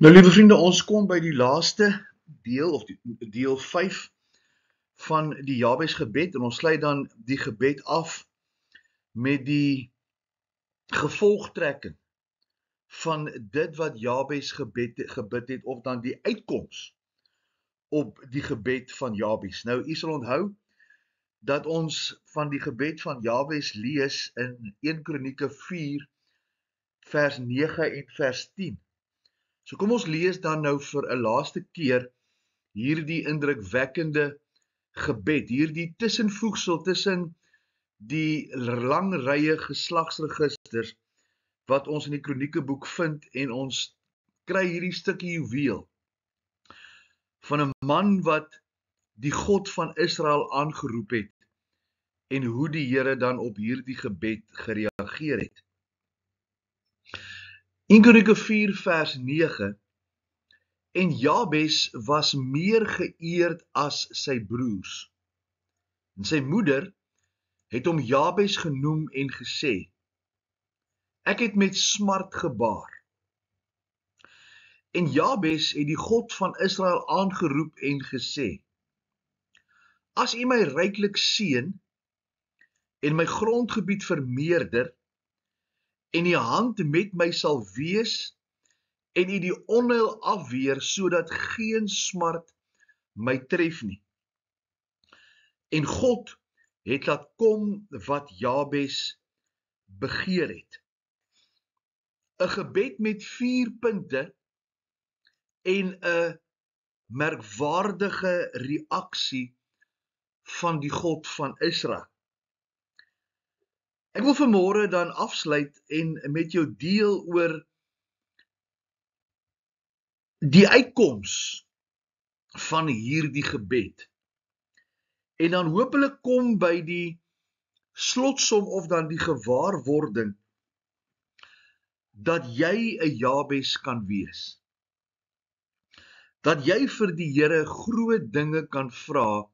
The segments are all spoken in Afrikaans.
Nou, liewe vriende, ons kom by die laaste deel, of deel 5 van die Jabes gebed, en ons sluit dan die gebed af met die gevolgtrekking van dit wat Jabes gebid het, of dan die uitkoms op die gebed van Jabes. Nou, u sal onthou dat ons van die gebed van Jabes lees in 1 Kronieke 4 vers 9 en vers 10. So kom ons lees dan nou vir 'n laaste keer hierdie indrukwekkende gebed, hierdie tussenvoegsel tussen die lang rye geslagsregisters wat ons in die Kroniekeboek vind, en ons kry hierdie stukkie juweel van 'n man wat die God van Israel aangeroep het en hoe die Here dan op hierdie gebed gereageer het. 1 Kronieke 4 vers 9: En Jabes was meer geëerd as sy broers. En sy moeder het hom Jabes genoem en gesê: Ek het met smart gebaar. En Jabes het die God van Israel aangeroep en gesê: As U my ryklik seën en my grondgebied vermeerder, en U hand met my sal wees, en U die onheil afweer, sodat geen smart my tref nie. En God het laat kom wat Jabes begeer het. 'n gebed met 4 punte en 'n merkwaardige reaksie van die God van Israel. Ek wil vanmôre dan afsluit en met jou deel oor die uitkoms van hierdie gebed. En dan hopelik kom by die slotsom, of dan die gewaarwording dat jy 'n Jabes kan wees. Dat jy vir die Here groot dinge kan vra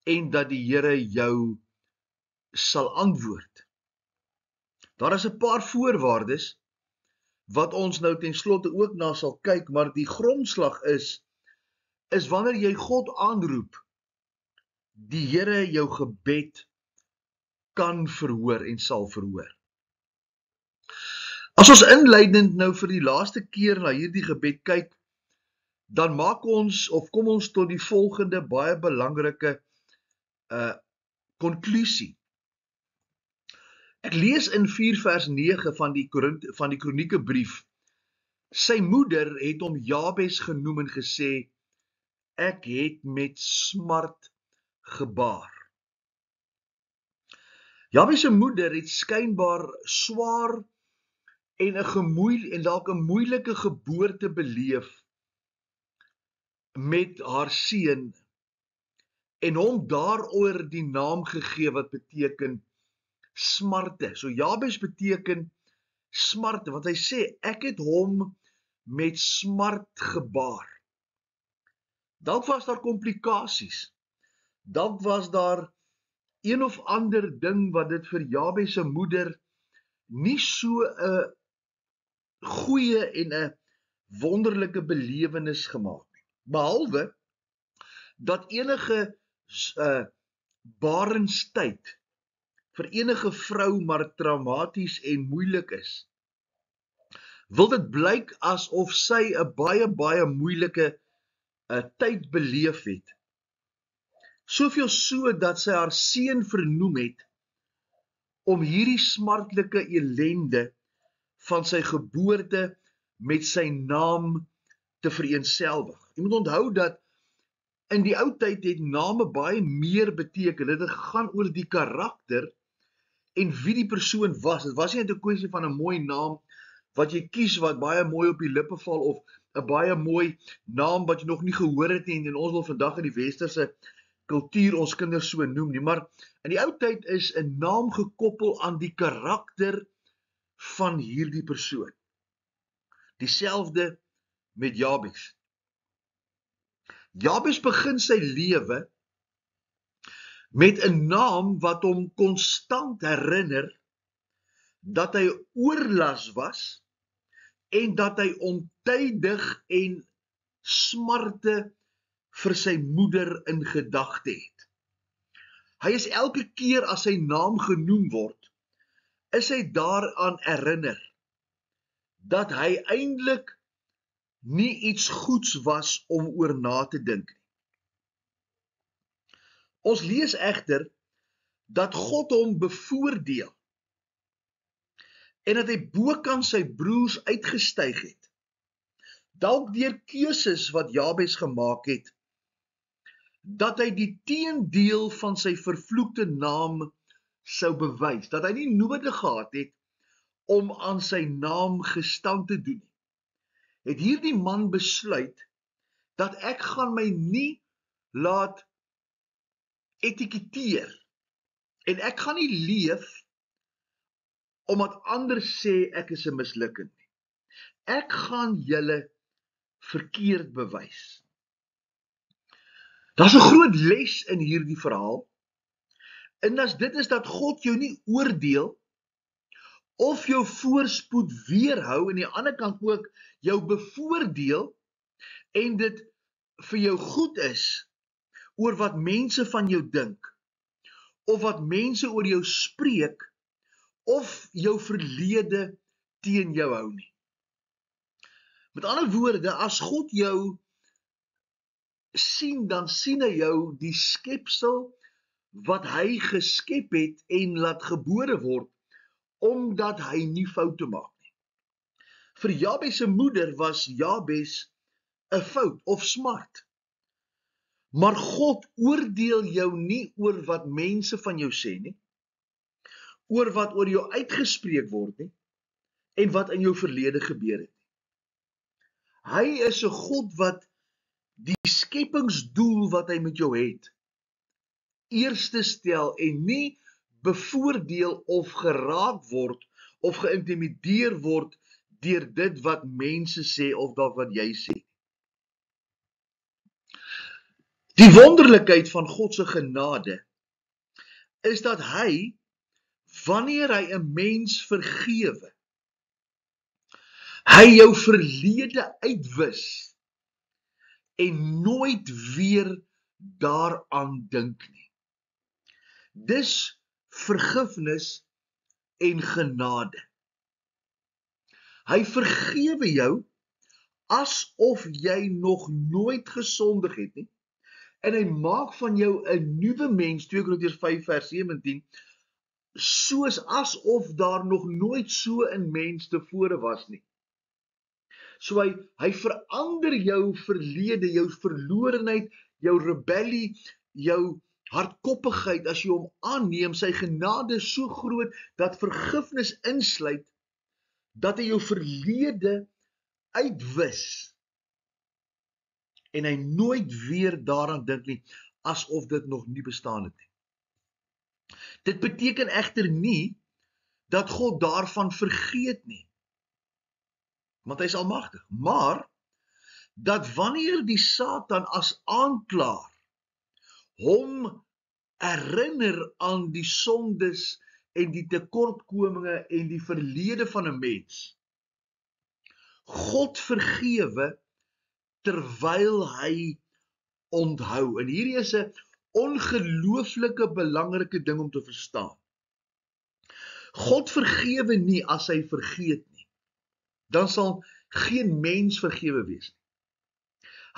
en dat die Here jou sal antwoord. Daar is 'n paar voorwaardes wat ons nou ten slotte ook na sal kyk, maar die grondslag is wanneer jy God aanroep, die Here jou gebed kan verhoor en sal verhoor. As ons inleidend nou vir die laaste keer na hierdie gebed kyk, dan maak ons, of kom ons tot die volgende baie belangrike konklusie. Ek lees in 4 vers 9 van die Kronieke-brief. Sy moeder het hom Jabes genoem en gesê: Ek het met smart gebaar. Jabes se moeder het skynbaar swaar en dalk 'n moeilike geboorte beleef met haar seun, en hom daaroor die naam gegee wat beteken smarte. So Jabes beteken smarte, want hy sê, ek het hom met smart gebaar. Dalk was daar komplikasies. Dalk was daar een of ander ding wat dit vir Jabes se moeder nie so 'n goeie en 'n wonderlike belewenis gemaak het. Behalwe dat enige barenstyd vir enige vrou maar traumaties en moeilik is, wil dit blyk asof sy 'n baie moeilike tyd beleef het. Soveel so dat sy haar seun vernoem het om hierdie smartlike elende van sy geboorte met sy naam te vereenselwig. Jy moet onthou dat in die ou tyd het name baie meer beteken. Dit het gegaan oor die karakter en wie die persoon was. Dit was nie net 'n kwessie van 'n mooi naam wat jy kies wat baie mooi op die lippe val, of 'n baie mooi naam wat jy nog nie gehoor het nie, en ons wil vandag in die westerse kultuur ons kinders so noem nie. Maar in die ou tyd is 'n naam gekoppel aan die karakter van hierdie persoon. Dieselfde met Jabes. Jabes begin sy lewe met 'n naam wat hom konstant herinner dat hy oorlas was en dat hy ontydig en smarte vir sy moeder in gedagte het. Hy is elke keer as sy naam genoem word, is hy daaraan herinner dat hy eintlik nie iets goeds was om oor na te dink nie. Ons lees egter dat God hom bevoordeel en dat hy bokant sy broers uitgestyg het. Dalk deur keuses wat Jabes gemaak het, dat hy die teendeel van sy vervloekte naam sou bewys, dat hy nie nodig gehad het om aan sy naam gestand te doen nie. Het hierdie man besluit dat ek gaan my nie laat etiketeer en ek gaan nie leef omdat ander sê ek is 'n mislukking nie. Ek gaan julle verkeerd bewys. Daar's 'n groot les in hierdie verhaal. En dit is dat God jou nie oordeel of jou voorspoed weerhou en aan die ander kant ook jou bevoordeel en dit vir jou goed is oor wat mense van jou dink of wat mense oor jou spreek of jou verlede teen jou hou nie. Met ander woorde, as God jou sien, dan sien hy jou die skepsel wat hy geskep het en laat gebore word, omdat hy nie foute maak nie. Vir Jabes se moeder was Jabes 'n fout of smart. Maar God oordeel jou nie oor wat mense van jou sê nie, oor wat oor jou uitgespreek word nie, en wat in jou verlede gebeur het nie. Hy is 'n God wat die skepingsdoel wat hy met jou het, eerste stel en nie bevoordeel of geraak word of geïntimideer word deur dit wat mense sê of dat wat jy sê. Die wonderlikheid van God se genade is dat hy, wanneer hy 'n mens vergewe, hy jou verlede uitwis en nooit weer daaraan dink nie. Dis vergifnis en genade. Hy vergewe jou asof jy nog nooit gesondig het nie, en hy maak van jou 'n nuwe mens, 2 Korintiërs 5 vers 17, soos asof daar nog nooit so 'n mens tevore was nie. So hy verander jou verlede, jou verlorenheid, jou rebellie, jou hardkoppigheid as jy hom aanneem. Sy genade is so groot dat vergifnis insluit dat hy jou verlede uitwis en hy nooit weer daaraan dink nie, asof dit nog nie bestaan het nie. Dit beteken egter nie dat God daarvan vergeet nie, want hy is almagtig, maar dat wanneer die Satan as aanklaer hom herinner aan die sondes en die tekortkominge en die verlede van 'n mens, God vergewe terwyl hy onthou. En hierdie is 'n ongelooflike belangrike ding om te verstaan. God vergewe nie as hy vergeet nie. Dan sal geen mens vergewe wees nie.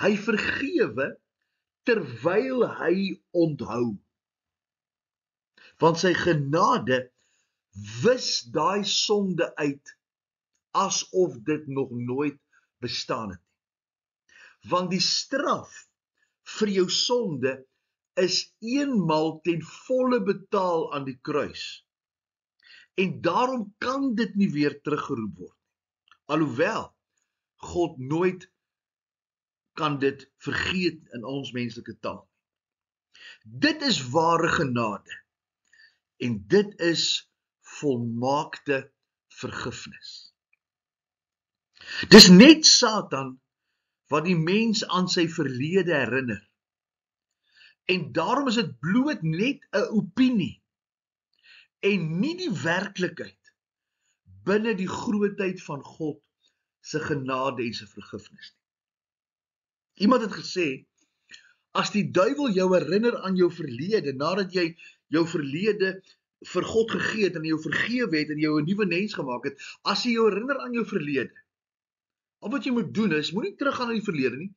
Hy vergewe terwyl hy onthou. Want sy genade wis daai sonde uit asof dit nog nooit bestaan het nie. Want die straf vir jou sonde is eenmaal ten volle betaal aan die kruis. En daarom kan dit nie weer teruggeroep word nie. Alhoewel God nooit kan dit vergeet in ons menslike taal. Dit is ware genade. En dit is volmaakte vergifnis. Dis net Satan wat die mens aan sy verlede herinner. En daarom is dit bloot net 'n opinie en nie die werklikheid binne die grootheid van God se genade en se vergifnis nie. Iemand het gesê, as die duiwel jou herinner aan jou verlede, nadat jy jou verlede vir God gegee het en jou vergewe het en jou 'n nuwe mens gemaak het, as hy jou herinner aan jou verlede, al wat jy moet doen is, moenie teruggaan na die verlede nie,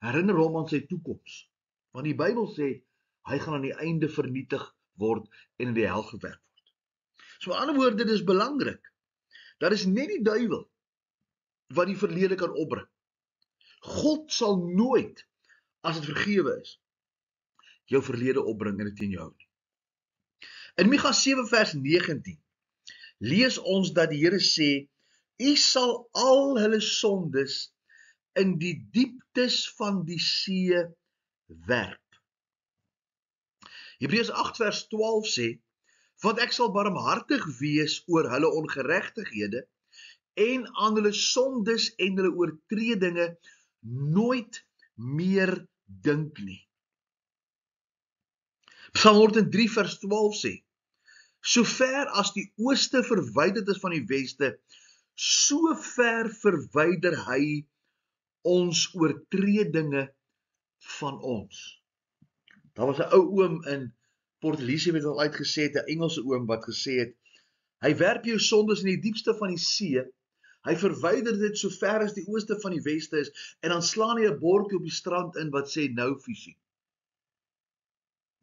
herinner hom aan sy toekoms. Want die Bybel sê, hy gaan aan die einde vernietig word en in die hel gewerp word. So met ander woorde, dit is belangrik. Dat is net die duiwel wat die verlede kan opbring. God sal nooit, as dit vergewe is, jou verlede opbring en dit teen jou hou nie. In Micha 7 vers 19 lees ons dat die Here sê, U sal al hulle sondes in die dieptes van die see werp. Hebreërs 8 vers 12 sê, want ek sal barmhartig wees oor hulle ongeregtighede en aan hulle sondes en hulle oortredinge nooit meer dink nie. Psalm 103 vers 12 sê, so ver as die ooste verwyderd is van die weste, so ver verwyder hy ons oortredinge van ons. Daar was 'n ou oom in Port Elizabeth wat al uitgesê het, 'n Engelse oom wat gesê het, hy werp jou sondes in die diepste van die see, hy verwyder dit so ver as die ooste van die weste is, en dan slaan hy 'n bordjie op die strand in wat sê no fishing.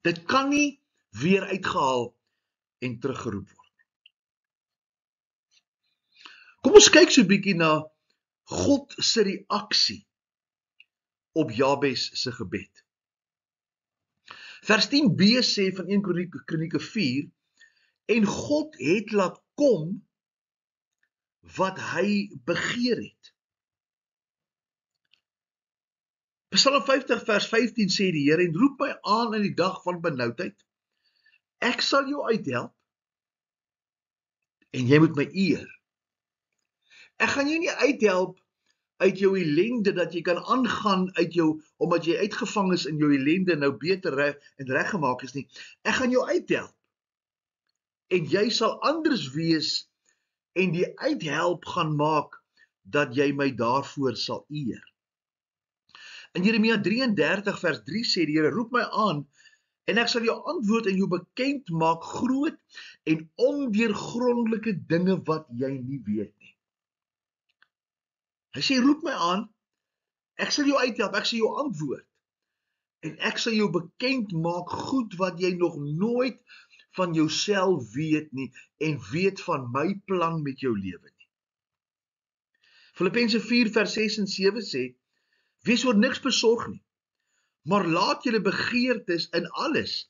Dit kan nie weer uitgehaal en teruggeroep word. Kom ons kyk so 'n bietjie na God se reaksie op Jabes se gebed. Vers 10b sê van 1 Kronieke 4, en God het laat kom wat hy begeer het. Psalm 50 vers 15 sê die Here, en roep my aan in die dag van benoudheid. Ek sal jou uithelp en jy moet my eer. Ek gaan jou nie uithelp uit jou ellende, dat jy kan aangaan uit jou, omdat jy uitgevang is in jou ellende, nou beter en reggemaak is nie. Ek gaan jou uithelp en jy sal anders wees en die uithelp gaan maak dat jy my daarvoor sal eer. In Jeremia 33 vers 3 sê die Here, roep my aan en ek sal jou antwoord en jou bekend maak groot en ondeurgrondelike dinge wat jy nie weet nie. Hy sê, roep my aan, ek sal jou uithelp, ek sal jou antwoord en ek sal jou bekend maak goed wat jy nog nooit van jouself weet nie en weet van my plan met jou lewe nie. Filippense 4 vers 6 en 7 sê, wees oor niks besorg nie, maar laat julle begeertes in alles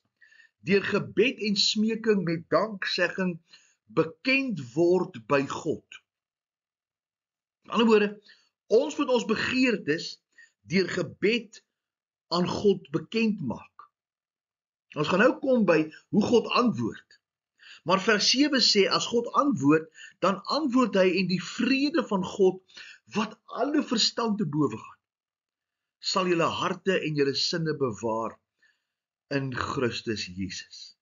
deur gebed en smeking met danksegging bekend word by God. Met ander woorde, ons moet ons begeertes deur gebed aan God bekend maak. Ons gaan nou kom by hoe God antwoord. Maar vers 7 sê, as God antwoord, dan antwoord hy en die vrede van God, wat alle verstand te bowe gaan, sal julle harte en julle sinne bewaar in Christus Jesus.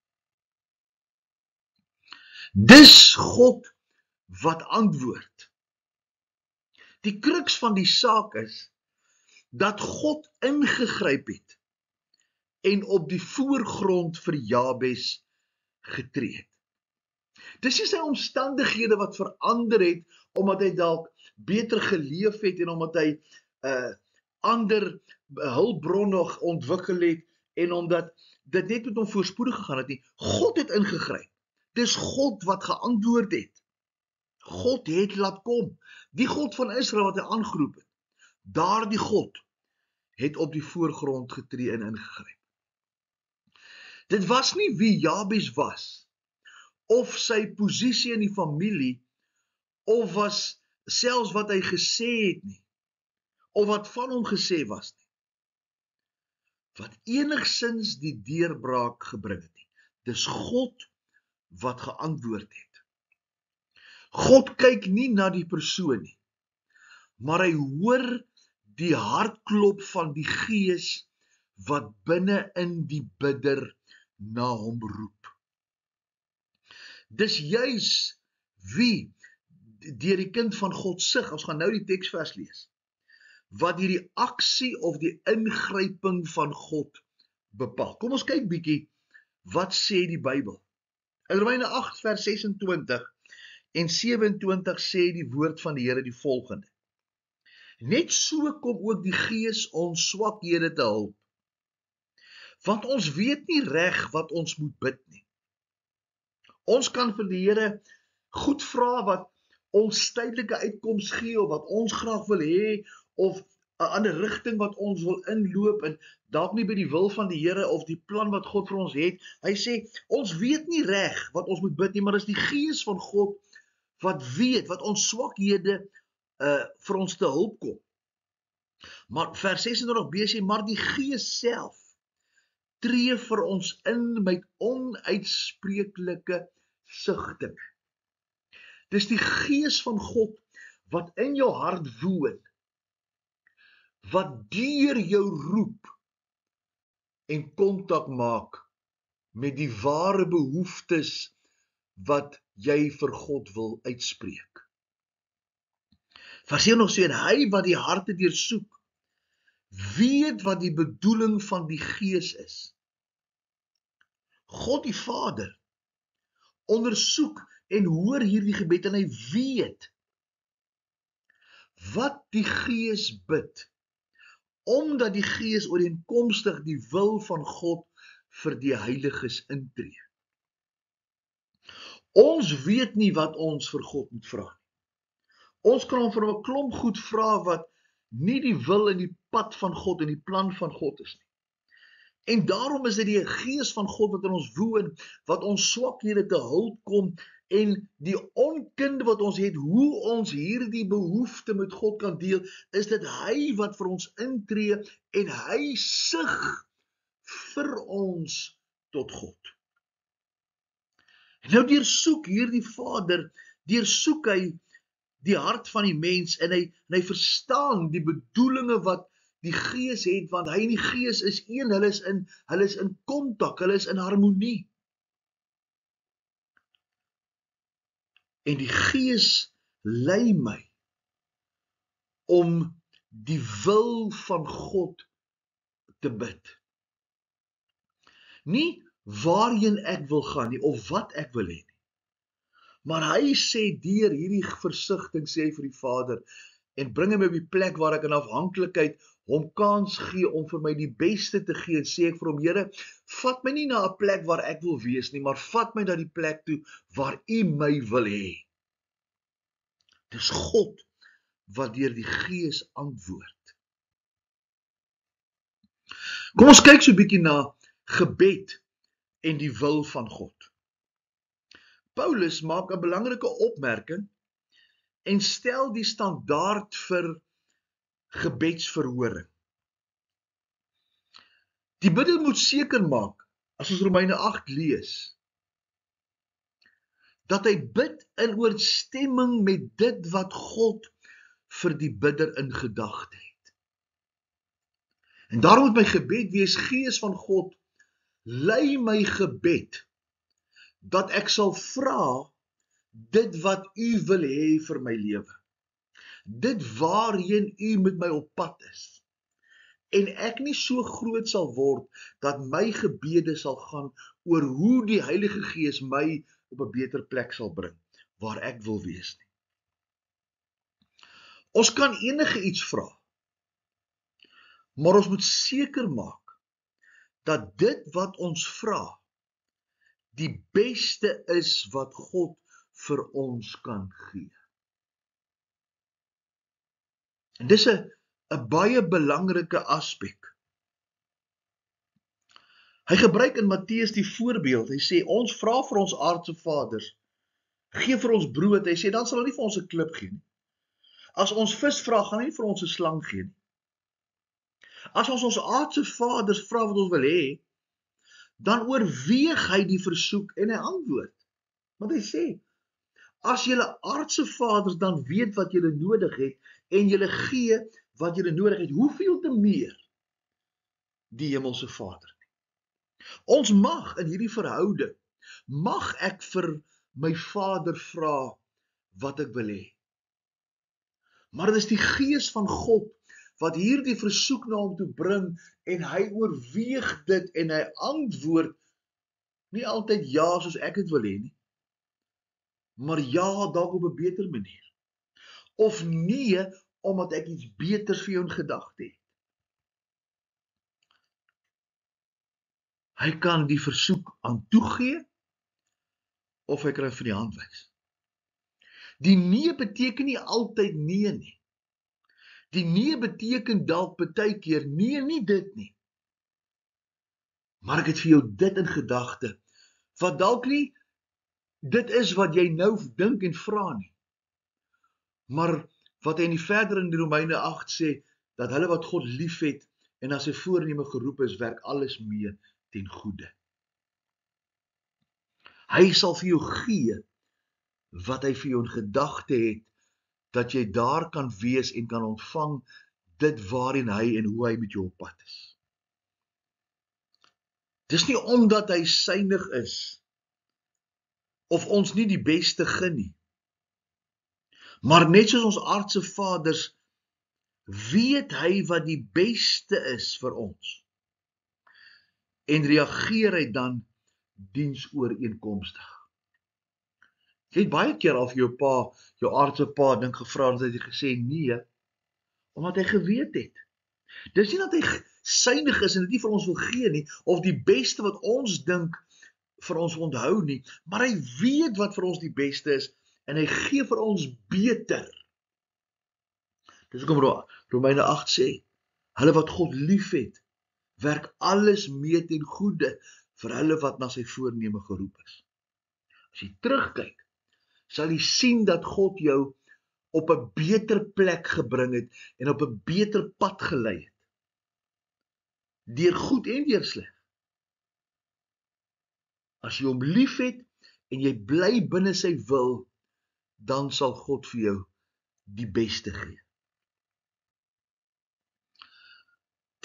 Dis God wat antwoord. Die kruks van die saak is, dat God ingegryp het en op die voorgrond vir Jabes getree het. Dis nie sy omstandighede wat verander het, omdat hy dalk beter geleef het en omdat hy ander hulpbronne ontwikkel het en omdat dit net met hom voorspoedig gegaan het nie. God het ingegryp. Dis God wat geantwoord het. God het laat kom. Die God van Israel wat hy aangeroep het. Daardie God het op die voorgrond getree en ingegryp. Dit was nie wie Jabes was, of sy posisie in die familie, of was selfs wat hy gesê het nie, of wat van hom gesê was nie, wat enigsins die deurbraak gebring het nie. Dis God wat geantwoord het. God kyk nie na die persoon nie, maar hy hoor die hartklop van die Gees wat binne in die bidder na hom roep. Dis juis wie deur die kind van God sig. Ons gaan nou die teksvers lees. Wat hierdie aksie of die ingryping van God bepaal. Kom ons kyk bietjie, wat sê die Bybel? In Romeine 8 vers 26 en 27 sê die woord van die Here die volgende. Net so kom ook die Gees ons swakhede te hulp. Want ons weet nie reg wat ons moet bid nie. Ons kan vir die Here goed vra wat ons tydelike uitkoms gee, of wat ons graag wil hê, of 'n ander rigting wat ons wil inloop, en dalk nie by die wil van die Here of die plan wat God vir ons het. Hy sê, ons weet nie reg wat ons moet bid nie, maar dis die Gees van God wat weet, wat ons swakhede vir ons te hulp kom. Maar vers 26b sê, maar die Gees self tree vir ons in met onuitspreeklike sigtinge. Dis die Gees van God wat in jou hart woon, wat deur jou roep en kontak maak met die ware behoeftes wat jy vir God wil uitspreek. Vers 7 nog sê, en hy wat die harte deursoek, weet wat die bedoeling van die Gees is. God die Vader ondersoek en hoor hierdie gebed, en hy weet wat die Gees bid, omdat die Gees ooreenkomstig die wil van God vir die heiliges intree. Ons weet nie wat ons vir God moet vra nie. Ons kan hom vir 'n klomp goed vra wat nie die wil en die pad van God en die plan van God is nie. En daarom is dit die Gees van God wat in ons woon, wat ons swakhede te hulp kom, en die onkunde wat ons het, hoe ons hierdie behoefte met God kan deel, is dit hy wat vir ons intree, en hy sug vir ons tot God. En nou deursoek hierdie Vader, deursoek hy die hart van die mens, en hy verstaan die bedoelinge wat die Gees het, want hy en die Gees is een, hulle is in kontak, hulle is in harmonie. En die Gees lei my om die wil van God te bid. Nie waarheen ek wil gaan nie, of wat ek wil hê nie. Maar hy sê deur hierdie versigtiging, sê hy vir die Vader, en bring hom op die plek waar ek in afhanklikheid hom kans gee om vir my die beste te gee, en sê ek vir hom, Here, vat my nie na 'n plek waar ek wil wees nie, maar vat my na die plek toe waar U my wil hê. Dis God wat deur die Gees antwoord. Kom ons kyk so 'n bietjie na gebed en die wil van God. Paulus maak 'n belangrike opmerking en stel die standaard vir gebedsverhoring. Die bidder moet seker maak, as ons Romeine 8 lees, dat hy bid in ooreenstemming met dit wat God vir die bidder in gedagte het. En daarom moet my gebed wees, Gees van God, lei my gebed, dat ek sal vra dit wat U wil hê vir my lewe. Dit waarheen U met my op pad is. En ek nie so groot sal word, dat my gebede sal gaan oor hoe die Heilige Gees my op 'n beter plek sal bring, waar ek wil wees nie. Ons kan enige iets vra, maar ons moet seker maak, dat dit wat ons vra, die beste is wat God vir ons kan gee. En dis 'n baie belangrike aspek. Hy gebruik in Matteus die voorbeeld, hy sê, ons vra vir ons aardse vaders, gee vir ons brood, hy sê, dan sal hy nie vir ons 'n klip gee nie. As ons vis vra, gaan hy nie vir ons 'n slang gee nie. As ons aardse vaders vra wat ons wil hê, dan oorweeg hy die versoek en hy antwoord. Want hy sê, as julle aardse vaders dan weet wat julle nodig het, en julle gee wat julle nodig het, hoeveel te meer die hemelse Vader nie. Ons mag in hierdie verhouding, mag ek vir my Vader vra wat ek wil hê. Maar dit is die Gees van God wat hierdie versoek na hom toe bring en hy oorweeg dit en hy antwoord nie altyd ja soos ek het wil hê nie, maar ja dalk op 'n beter manier. Of nee omdat ek iets beters vir jou in gedagte het. Hy kan die versoek aan toegee of hy kan dit van die hand wys. Die nee beteken nie altyd nee nie. Die nee beteken dalk baie keer nee, nie dit nie. Maar ek het vir jou dit in gedagte, wat dalk nie dit is wat jy nou dink en vra nie. Maar wat hy verder in die Romeine 8 sê, dat hulle wat God liefhet en as sy voorneme geroep is, werk alles mee ten goeie. Hy sal vir jou gee wat hy vir jou in gedagte het, dat jy daar kan wees en kan ontvang dit waarin hy en hoe hy met jou op pad is. Dis nie omdat hy synig is, of ons nie die beste gun nie. Maar net soos ons aardse vaders, weet hy wat die beste is vir ons. En reageer hy dan diensooreenkomstig. Jy het baie keer al vir jou pa, jou aardse pa ding gevra, dat hy gesê nee, omdat hy geweet het. Dis nie dat hy synig is en dit nie vir ons wil gee nie, of die beste wat ons dink vir ons onthou nie, maar hy weet wat vir ons die beste is, en hy gee vir ons beter. Dis hoekom Romeine 8 sê, hulle wat God liefhet, werk alles mee ten goeie vir hulle wat na sy voorneme geroep is. As jy terugkyk, sal jy sien dat God jou op 'n beter plek gebring het en op 'n beter pad gelei het. Deur goed en deur sleg. As jy hom liefhet en jy bly binne sy wil, dan sal God vir jou die beste gee.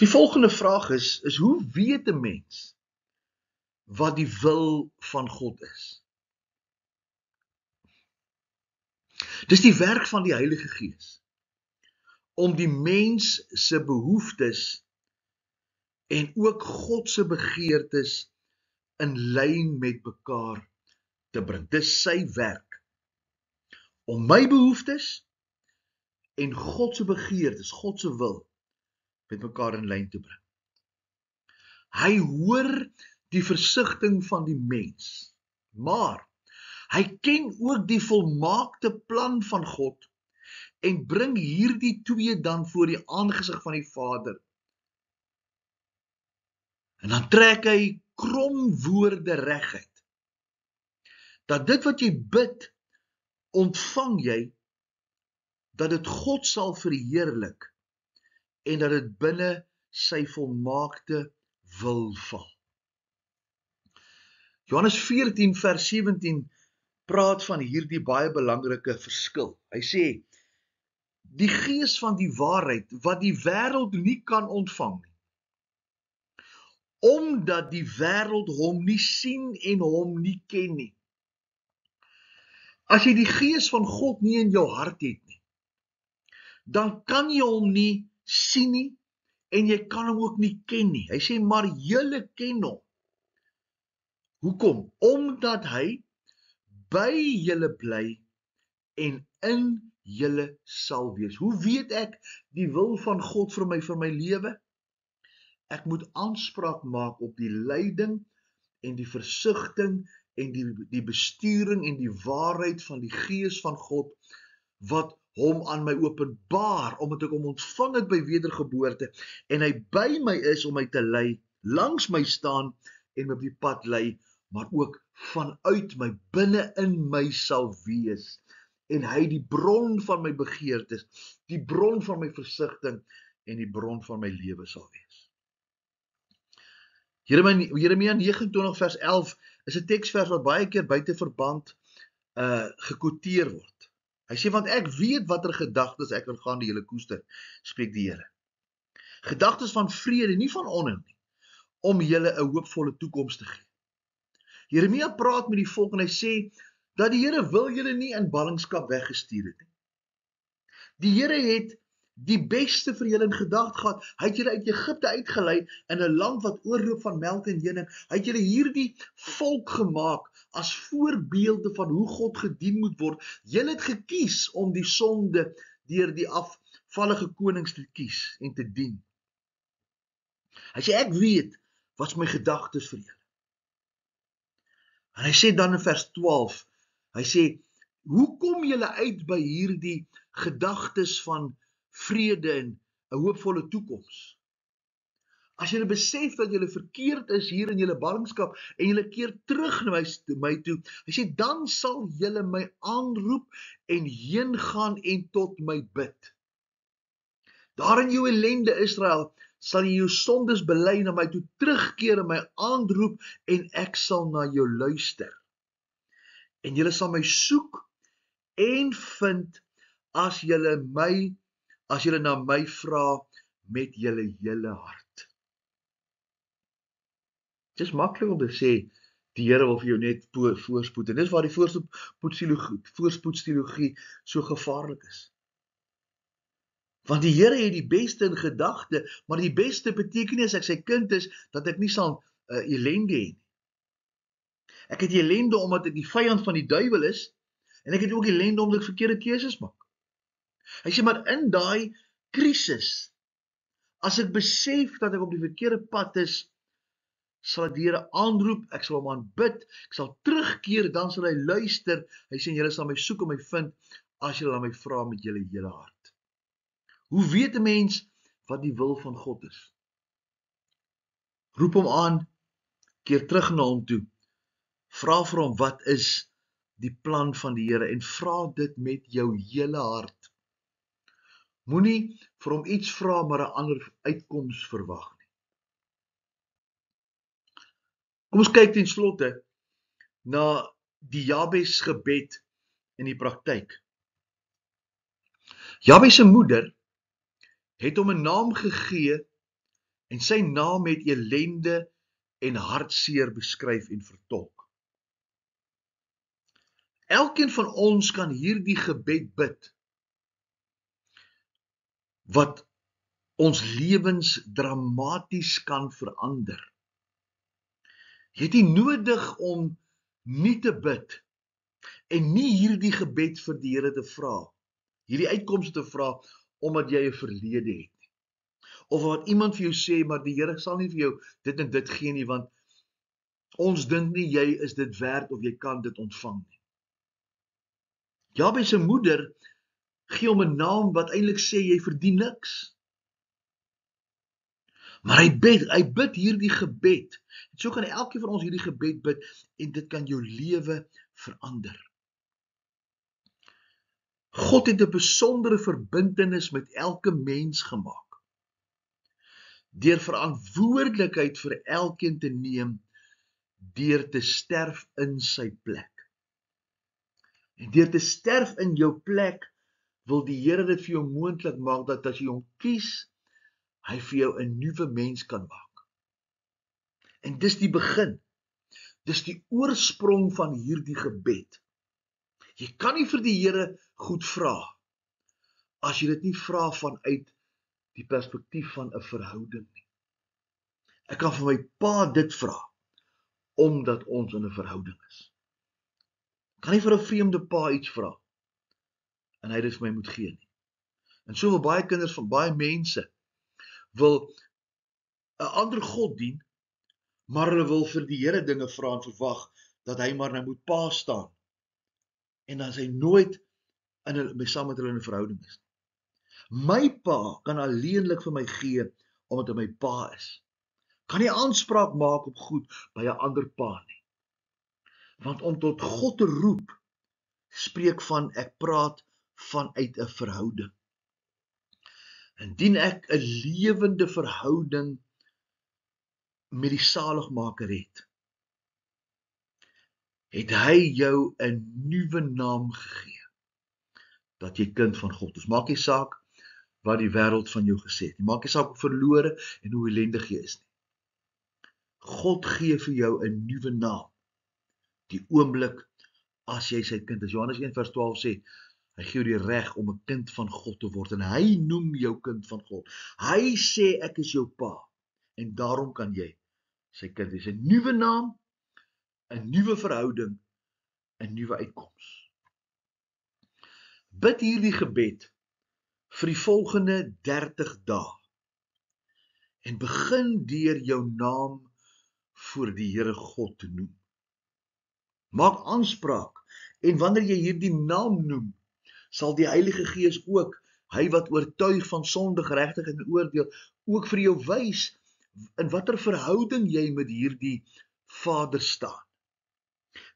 Die volgende vraag is hoe weet 'n mens wat die wil van God is? Dis die werk van die Heilige Gees om die mens se behoeftes en ook God se begeertes in lyn met mekaar te bring. Dis sy werk om my behoeftes en God se begeertes, God se wil met mekaar in lyn te bring. Hy hoor die versigtiging van die mens, maar hy ken ook die volmaakte plan van God en bring hierdie twee dan voor die aangesig van die Vader. En dan trek hy krom woorde reguit. Dat dit wat jy bid, ontvang jy, dat dit God sal verheerlik en dat dit binne sy volmaakte wil val. Johannes 14 vers 17 praat van hierdie baie belangrike verskil. Hy sê, die Gees van die waarheid wat die wêreld nie kan ontvang nie, omdat die wêreld hom nie sien en hom nie ken nie. As jy die Gees van God nie in jou hart het nie, dan kan jy hom nie sien nie en jy kan hom ook nie ken nie. Hy sê, maar julle ken hom. Hoekom? Omdat hy by julle bly en in julle sal wees. Hoe weet ek die wil van God vir my lewe? Ek moet aanspraak maak op die leiding en die versigtiging en die besturing en die waarheid van die Gees van God wat hom aan my openbaar, omdat ek hom ontvang het by wedergeboorte en hy by my is om my te lei, langs my staan en my op die pad lei, maar ook vanuit my, binne in my sal wees en hy die bron van my begeertes, die bron van my versigtiging en die bron van my lewe sal wees. Jeremia 29 vers 11 is 'n teksvers wat baie keer buite verband gekwoteer word. Hy sê, want ek weet watter gedagtes ek gaan die julle koester, spreek die Here. Gedagtes van vrede, nie van onheil nie, om julle 'n hoopvolle toekoms te gee. Jeremia praat met die volk en hy sê, dat die Here wil julle nie in ballingskap weggestuur het nie. Die Here het die beste vir julle in gedagte gehad. Hy het julle uit Egipte uitgelei in 'n land wat oorloop van melk en honing. Hy het julle hierdie volk gemaak as voorbeelde van hoe God gedien moet word. Julle het gekies om die sonde deur die afvallige konings te kies en te dien. Hy sê, ek weet wat my gedagtes vir julle. En hy sê dan in vers 12, hy sê, hoe kom julle uit by hierdie gedagtes van vrede en 'n hoopvolle toekoms? As julle besef dat julle verkeerd is hier in julle ballingskap en julle keer terug na my toe, hy sê, dan sal julle my aanroep en heen gaan en tot my bid. Daar in jou ellende, Israel, sal jy jou sondes bely, na my toe terugkeer en my aanroep en ek sal na jou luister. En julle sal my soek en vind as julle na my vra met julle hele hart. Dit is maklik om te sê, die Here wil vir jou net voorspoed. En dis waar die voorspoedsteologie so gevaarlik is. Want die Here het die beste in gedagte, maar die beste beteken nie as ek sy kind is, dat ek nie sal ellende hê nie. Ek het ellende omdat ek die vyand van die duiwel is, en ek het ook ellende omdat ek verkeerde keuses maak. Hy sê, maar in daai krisis, as ek besef dat ek op die verkeerde pad is, sal ek die Here aanroep, ek sal hom aanbid, ek sal terugkeer, dan sal hy luister. Hy sê, julle sal my soek en my vind, as julle aan my vra met julle hele hart. Hoe weet 'n mens wat die wil van God is? Roep hom aan, keer terug na hom toe, vra vir hom, wat is die plan van die Here, en vra dit met jou hele hart. Moenie vir hom iets vra, maar 'n ander uitkoms verwag nie. Kom ons kyk ten slotte na die Jabes gebed in die praktyk. Jabes se moeder het hom 'n naam gegee en sy naam het ellende en hartseer beskryf en vertolk. Elkeen van ons kan hierdie gebed bid wat ons lewens dramaties kan verander. Jy het nie nodig om nie te bid en nie hierdie gebed vir die Here te vra, hierdie uitkomste te vra, omdat jy 'n verlede het. Of wat iemand vir jou sê, maar die Here sal nie vir jou dit en dit gee nie, want ons dink nie jy is dit werd of jy kan dit ontvang nie. Jabes se moeder gee hom 'n naam wat eintlik sê jy verdien niks. Maar hy bid hierdie gebed. En so kan elkeen van ons hierdie gebed bid en dit kan jou lewe verander. God het 'n besondere verbintenis met elke mens gemaak, deur verantwoordelikheid vir elkeen te neem, deur te sterf in sy plek. En deur te sterf in jou plek, wil die Here dit vir jou moontlik maak, dat as jy hom kies, hy vir jou 'n nuwe mens kan maak. En dis die begin, dis die oorsprong van hierdie gebed. Jy kan nie vir die Here goed vra, as jy dit nie vra vanuit die perspektief van 'n verhouding nie. Ek kan vir my pa dit vra, omdat ons in 'n verhouding is. Ek kan nie vir 'n vreemde pa iets vra, en hy dit vir my moet gee nie. En so wil baie kinders van baie mense, wil 'n ander God dien, maar hulle wil vir die Here dinge vra en verwag, dat hy maar nou moet pa staan, en dan is hy nooit saam met hulle in 'n verhouding is. My pa kan alleenlik vir my gee, omdat hy my pa is. Kan nie aanspraak maak op goed by 'n ander pa nie. Want om tot God te roep, spreek van, ek praat vanuit 'n verhouding. Indien ek 'n lewende verhouding met die saligmaker het hy jou 'n nuwe naam gegee, dat jy kind van God is. Maak nie saak wat die wêreld van jou gesê het nie. Maak nie saak hoe verlore en hoe ellendig jy is nie. God gee vir jou 'n nuwe naam, die oomblik as jy sy kind is. Johannes 1 vers 12 sê, Hy gee jou die reg om 'n kind van God te word en hy noem jou kind van God. Hy sê ek is jou pa en daarom kan jy sy kind wees. 'n Nuwe naam, 'n nuwe verhouding, 'n nuwe uitkoms. Bid hierdie gebed vir die volgende 30 dae en begin deur jou naam voor die Here God te noem. Maak aanspraak en wanneer jy hierdie naam noem, sal die Heilige Gees ook, hy wat oortuig van sonde, geregtigheid en oordeel, ook vir jou wys in watter verhouding jy met hierdie Vader staan.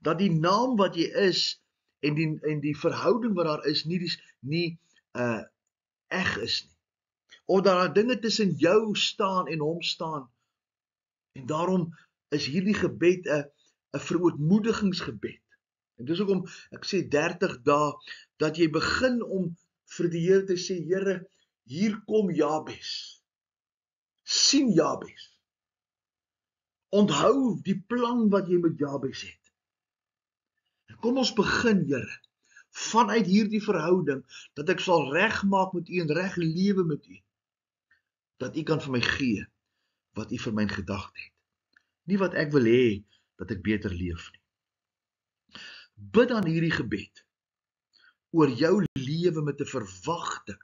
Dat die naam wat jy is en die verhouding wat daar is nie eg is nie. Of dat daar dinge tussen jou staan en hom staan. En daarom is hierdie gebed 'n verootmoedigingsgebed. En dis hoekom ek sê 30 dae dat jy begin om vir die Here te sê, Here, hier kom Jabes. Sien Jabes. Onthou die plan wat jy met Jabes het. En kom ons begin, Here, vanuit hierdie verhouding, dat ek sal regmaak met U en reg lewe met U. Dat U kan vir my gee wat U vir my in gedagte het. Nie wat ek wil hê dat ek beter leef nie. Bid aan hierdie gebed oor jou lewe met 'n verwagting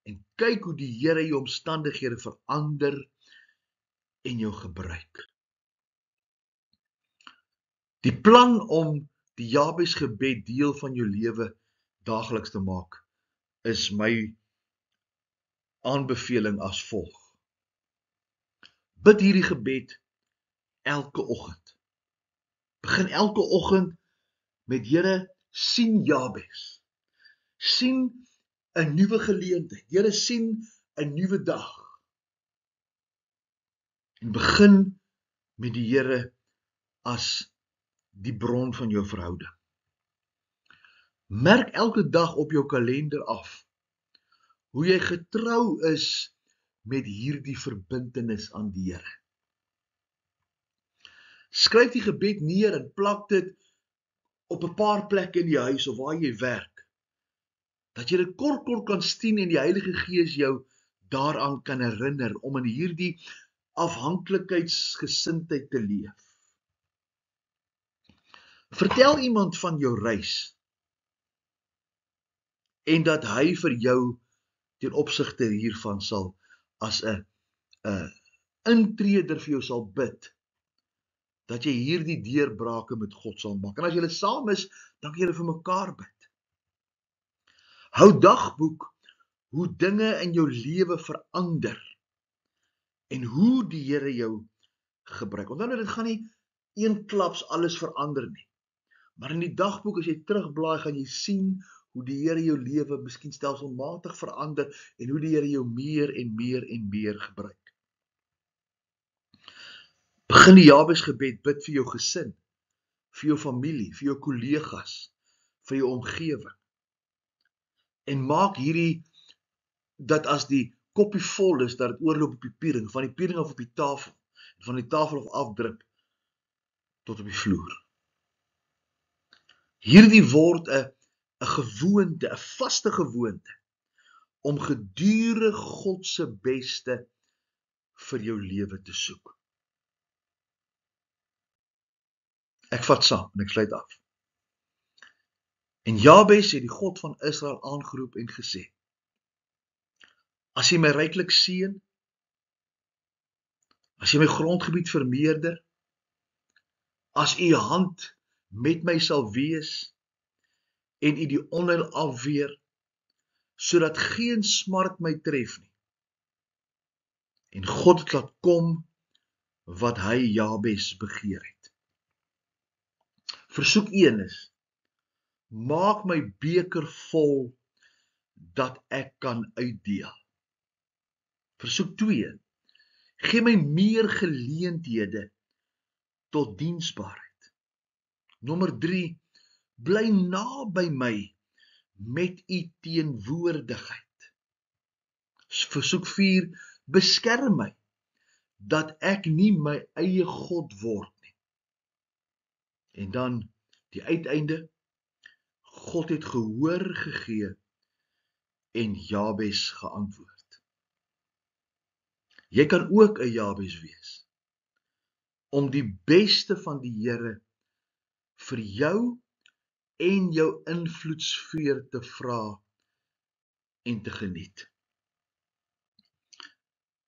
en kyk hoe die Here jou omstandighede verander en jou gebruik. Die plan om die Jabes gebed deel van jou lewe daagliks te maak is my aanbeveling as volg. Bid hierdie gebed elke oggend. Begin elke oggend met Here, sien Jabes. Sien 'n nuwe geleentheid. Here, sien 'n nuwe dag. En begin met die Here as die bron van jou verhouding. Merk elke dag op jou kalender af hoe jy getrou is met hierdie verbintenis aan die Here. Skryf die gebed neer en plak dit op 'n paar plekke in die huis of waar jy werk. Dat jy dit kort kan sien en die Heilige Gees jou daaraan kan herinner om in hierdie afhanklikheidsgesindheid te leef. Vertel iemand van jou reis en dat hy vir jou ten opsigte hiervan sal as 'n intreder vir jou sal bid, dat jy hierdie deurbrake met God sal maak. En as julle saam is, dan kan julle vir mekaar bid. Hou dagboek hoe dinge in jou lewe verander en hoe die Here jou gebruik. Onthou nou, dit gaan nie eenklaps alles verander nie. Maar in die dagboek, as jy terugblaai, gaan jy sien hoe die Here jou lewe miskien stelselmatig verander en hoe die Here jou meer en meer gebruik. Begin die Jabes gebed, bid vir jou gesin, vir jou familie, vir jou kollegas, vir jou omgewing. En maak hierdie, dat as die koppie vol is, dat het oorloop op die piering, van die piering af op die tafel, van die tafel af afdruk, tot op die vloer. Hierdie word 'n gewoonte, 'n vaste gewoonte, om gedurig God se beste vir jou lewe te soek. Ek vat saam en ek sluit af. En Jabes het die God van Israel aangeroep en gesê, as jy my ryklik seën, as jy my grondgebied vermeerder, as u hand met my sal wees, en u die onheil afweer, sodat geen smart my tref nie. En God het laat kom wat hy Jabes begeer het. Versoek 1 is, maak my beker vol dat ek kan uitdeel. Versoek 2, gee my meer geleenthede tot diensbaarheid. Nommer 3, bly naby my met u teenwoordigheid. Versoek 4, beskerm my, dat ek nie my eie God word nie. En dan die uiteinde, God het gehoor gegee en Jabes geantwoord. Jy kan ook 'n Jabes wees, om die beste van die Here vir jou en jou invloedsfeer te vra en te geniet.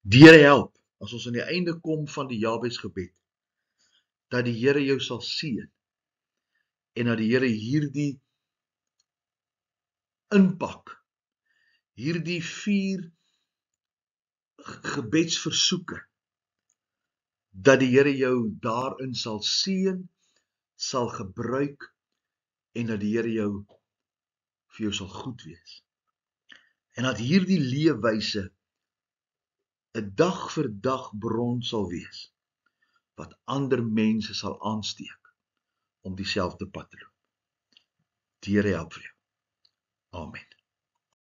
Die Here help, as ons aan die einde kom van die Jabes gebed, dat die Here jou sal seën, en dat die Here hierdie inpak, hierdie 4 gebedsversoeke, dat die Here jou daarin sal seën, sal gebruik, en dat die Here jou vir jou sal goed wees. En dat hierdie leefwyse 'n dag vir dag bron sal wees, wat ander mense sal aansteek om dieselfde pad te loop. Die Here help vir jou. Amen.